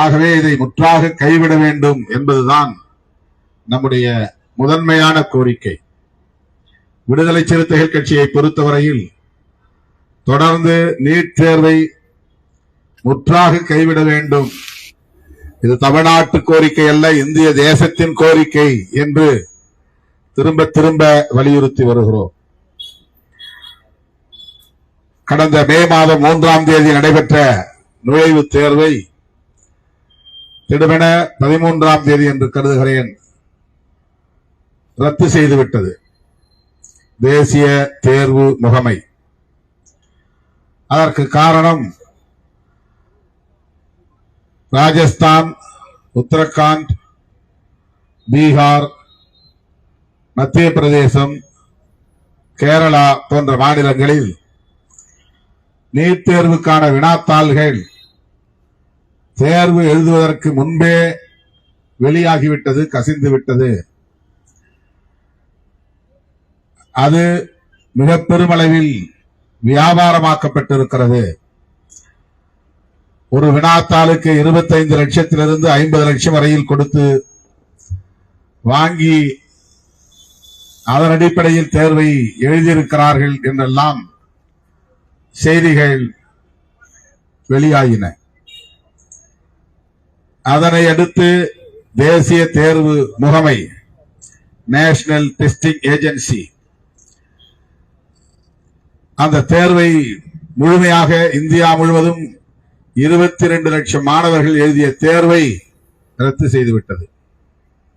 ஆகவே இதை முற்றாக கைவிட வேண்டும் என்பதுதான் நம்முடைய முதன்மையான கோரிக்கை. விடுதலை சிறுத்தைகள் கட்சியை பொறுத்தவரையில் தொடர்ந்து நீட் தேர்வை முற்றாக கைவிட வேண்டும், இது தமிழ்நாட்டு கோரிக்கை அல்ல, இந்திய தேசத்தின் கோரிக்கை என்று திரும்ப திரும்ப வலியுறுத்தி வருகிறோம். கடந்த மே மாதம் 3ஆம் தேதி நடைபெற்ற நுழைவுத் தேர்வை திடுமென 13ஆம் தேதி என்று கருதுகிறேன் ரத்து செய்துவிட்டது தேசிய தேர்வு முகமை. அதற்கு காரணம் ராஜஸ்தான், உத்தரகாண்ட், பீகார், மத்திய பிரதேசம், கேரளா போன்ற மாநிலங்களில் நீட் தேர்வுக்கான வினாத்தாள்கள் தேர்வு எழுதுவதற்கு முன்பே வெளியாகிவிட்டது, கசிந்துவிட்டது. அது மிக பெருமளவில் வியாபாரமாக்கப்பட்டிருக்கிறது. ஒரு வினாத்தாளுக்கு 25 லட்சத்திலிருந்து 50 லட்சம் வரையில் கொடுத்து வாங்கி அதன் அடிப்படையில் தேர்வை எழுதியிருக்கிறார்கள் என்றெல்லாம் செய்திகள் வெளியாகின. அதனை அடுத்து தேசிய தேர்வு முகமை, நேஷனல் டெஸ்டிங் ஏஜென்சி, அந்த தேர்வை முழுமையாக இந்தியா முழுவதும் 22 லட்சம் மாணவர்கள் எழுதிய தேர்வை ரத்து செய்துவிட்டது.